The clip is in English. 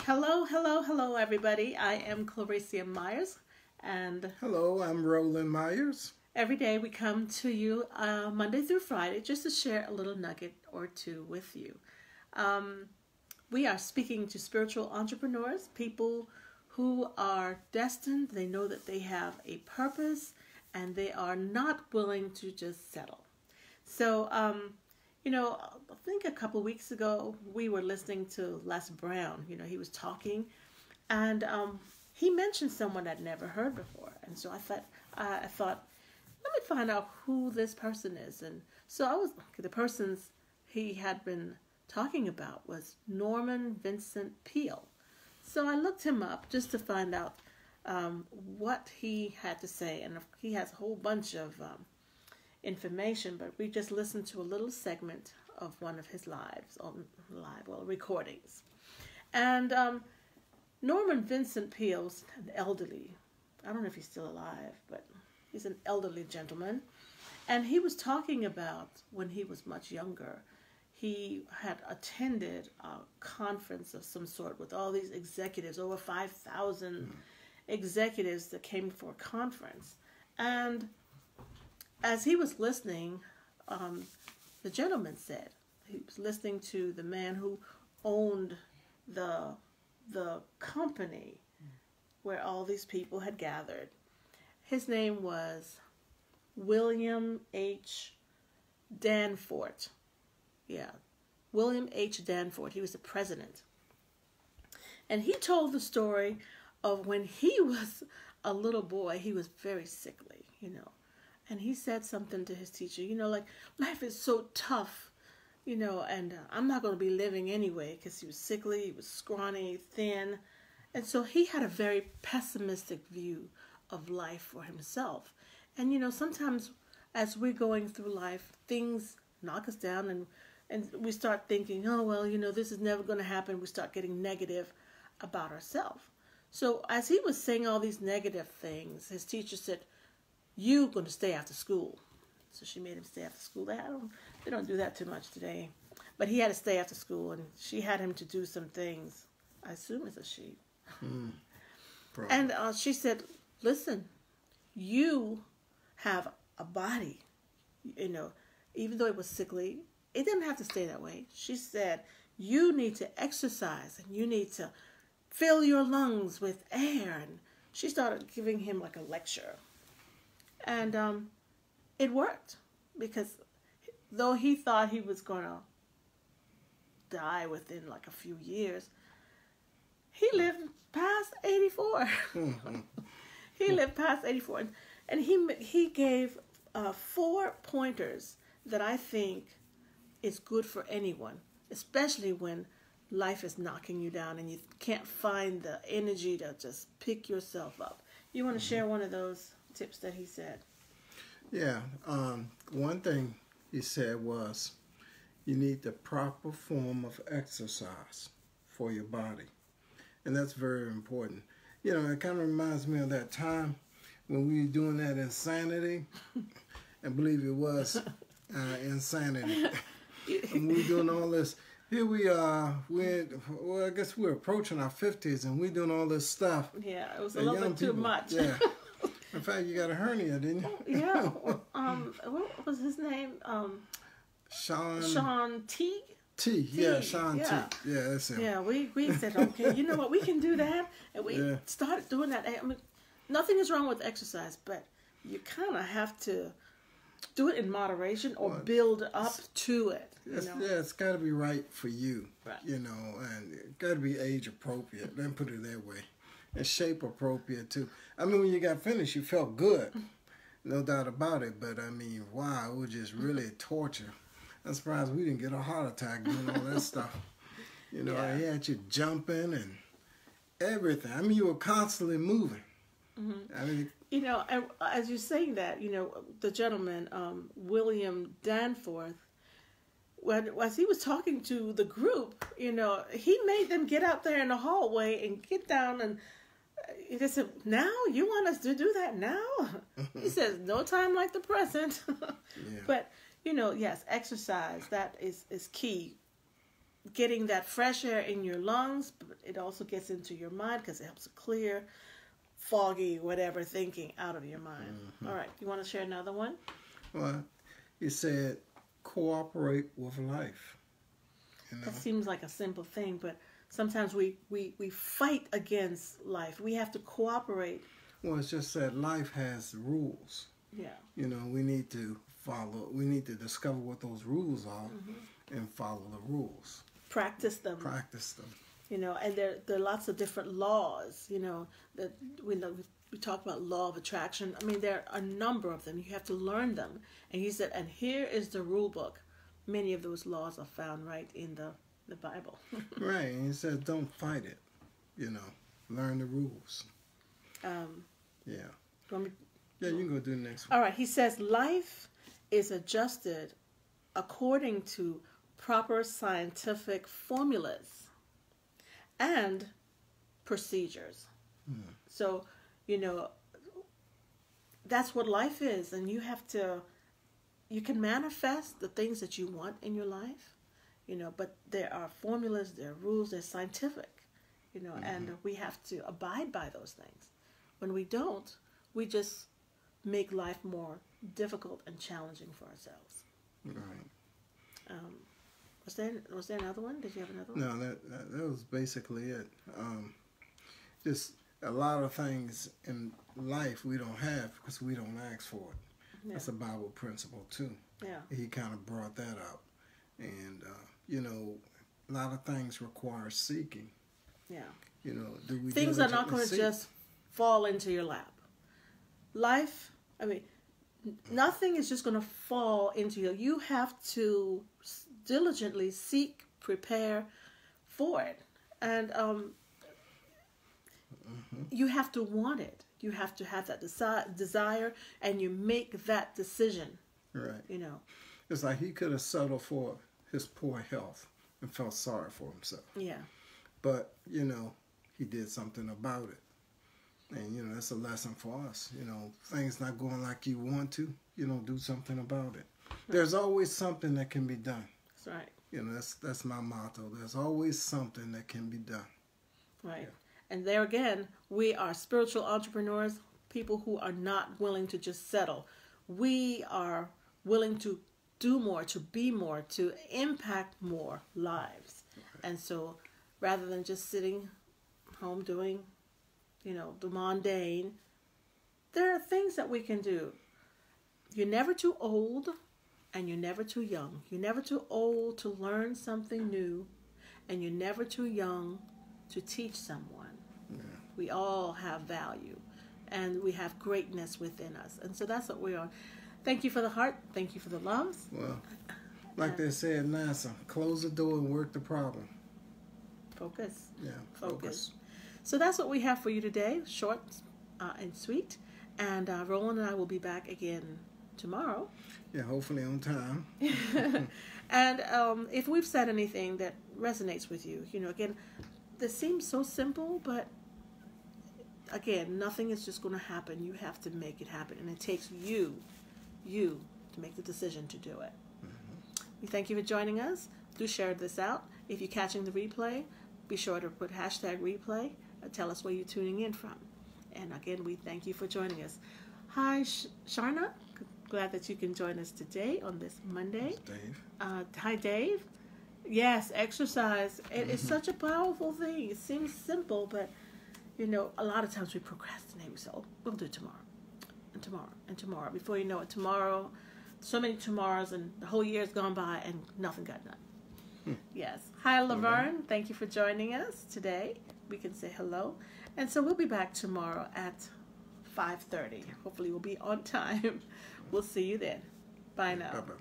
Hello, hello, hello, everybody. I am Recie Myers, and Hello, I'm Roland Myers. every day we come to you Monday through Friday just to share a little nugget or two with you. Um, we are speaking to spiritual entrepreneurs, people who are destined, they know that they have a purpose, and they are not willing to just settle. So, I think a couple of weeks ago we were listening to Les Brown. He was talking, and he mentioned someone I'd never heard before, and so I thought, let me find out who this person is. And so the person's he had been talking about was Norman Vincent Peale. So I looked him up just to find out what he had to say, and he has a whole bunch of information, but we just listened to a little segment of one of his recordings. And Norman Vincent Peale's an elderly, I don't know if he's still alive, but he's an elderly gentleman. And he was talking about when he was much younger, he had attended a conference of some sort with all these executives, over 5,000 executives that came for a conference. And as he was listening, the gentleman said he was listening to the man who owned the company where all these people had gathered. His name was William H. Danforth. Yeah, William H. Danforth. He was the president. And he told the story of when he was a little boy. He was very sickly. And he said something to his teacher, like, life is so tough, and I'm not going to be living anyway, because he was sickly, he was scrawny, thin. And so he had a very pessimistic view of life for himself. And, sometimes as we're going through life, things knock us down and we start thinking, oh, well, this is never going to happen. We start getting negative about ourselves. So as he was saying all these negative things, his teacher said, "You going to stay after school." So she made him stay after school. They don't do that too much today. But he had to stay after school, and she had him to do some things. I assume it's a she. And she said, "Listen, you have a body, even though it was sickly, it didn't have to stay that way." She said, "You need to exercise, and you need to fill your lungs with air." And she started giving him like a lecture. And it worked, because though he thought he was going to die within like a few years, he lived past 84. He lived past 84. And he gave 4 pointers that I think is good for anyone, especially when life is knocking you down and you can't find the energy to just pick yourself up. You want to share one of those tips that he said? Yeah, one thing he said was you need the proper form of exercise for your body. And that's very important. It kind of reminds me of that time when we were doing that insanity. I believe it was insanity. And we were doing all this. Here we are, I guess we're approaching our 50s and we're doing all this stuff. Yeah, it was a little bit too much. Yeah. In fact, you got a hernia, didn't you? Yeah. What was his name? Sean T. Yeah, Sean T. Yeah, that's him. Yeah, we said, okay, you know what, we can do that. And we started doing that. I mean, nothing is wrong with exercise, but you kind of have to do it in moderation or build up to it. Yeah, it's got to be right for you. Right. And it got to be age appropriate. Let me put it that way. And shape appropriate too. I mean, when you got finished, you felt good. No doubt about it. But I mean, wow, it was just really torture. I'm surprised we didn't get a heart attack doing all that stuff. I had you jumping and everything. I mean, you were constantly moving. Mm-hmm. I mean, as you're saying that, the gentleman, William Danforth, as he was talking to the group, he made them get out there in the hallway and get down. And he said, "Now you want us to do that now?" He says, "No time like the present." Yeah. But yes, exercise, that is key getting that fresh air in your lungs, but it also gets into your mind because it helps to clear foggy, whatever thinking out of your mind. Mm-hmm. All right. You want to share another one? Well, he said, cooperate with life. You know? That seems like a simple thing, but sometimes we fight against life. We have to cooperate. Well, it's just that life has rules. Yeah. You know, we need to discover what those rules are and follow the rules. Practice them. You know, and there are lots of different laws, you know, that we talk about law of attraction. I mean, there are a number of them. You have to learn them. And he said, and here is the rule book. Many of those laws are found right in the Bible. Right. And he said, don't fight it. You know, learn the rules. Yeah. Yeah, you can go do the next one. All right. He says, life is adjusted according to proper scientific formulas and procedures. So, you know, that's what life is. And you can manifest the things that you want in your life, you know, but there are formulas, there are rules, they're scientific, you know, and we have to abide by those things. When we don't, we just make life more difficult and challenging for ourselves. Right. Was there another one? Did you have another one? No, that was basically it. Just a lot of things in life we don't have because we don't ask for it. Yeah. That's a Bible principle too. Yeah. He kind of brought that up. And, you know, a lot of things require seeking. Yeah. You know, things are not going to just fall into your lap. Life, I mean, nothing is just going to fall into you. You have to diligently seek, prepare for it. And you have to want it. You have to have that desire, and you make that decision. Right. You know. It's like he could have settled for his poor health and felt sorry for himself. Yeah. But, you know, he did something about it. And, you know, that's a lesson for us. You know, things not going like you want to, you know, do something about it. Right. There's always something that can be done. That's right. You know, that's my motto. There's always something that can be done. Right. Yeah. And there again, we are spiritual entrepreneurs, people who are not willing to just settle. We are willing to do more, to be more, to impact more lives. Okay. And so rather than just sitting home doing, you know, the mundane, there are things that we can do. You're never too old and you're never too young. You're never too old to learn something new, and you're never too young to teach someone. Yeah. We all have value, and we have greatness within us. And so that's what we are. Thank you for the heart. Thank you for the love. Well, like they said, NASA, close the door and work the problem. Focus. Yeah, focus. So that's what we have for you today, short and sweet. And Roland and I will be back again tomorrow. Yeah, hopefully on time. And if we've said anything that resonates with you, you know, again, this seems so simple, but again, nothing is just going to happen. You have to make it happen, and it takes you to make the decision to do it. Mm-hmm. We thank you for joining us. Do share this out. If you're catching the replay, be sure to put #replay. Tell us where you're tuning in from. And again, we thank you for joining us. Hi, Sharna. Glad that you can join us today on this Monday. Dave. Hi, Dave. Yes, exercise. It is such a powerful thing. It seems simple, but, you know, a lot of times we procrastinate. We say, oh, we'll do it tomorrow, and tomorrow, and tomorrow. Before you know it, tomorrow, so many tomorrows, and the whole year's gone by, and nothing got done. Yes. Hi, Laverne. Thank you for joining us today. We can say hello. And so we'll be back tomorrow at 5:30. Hopefully we'll be on time. We'll see you then. Bye now. Bye-bye.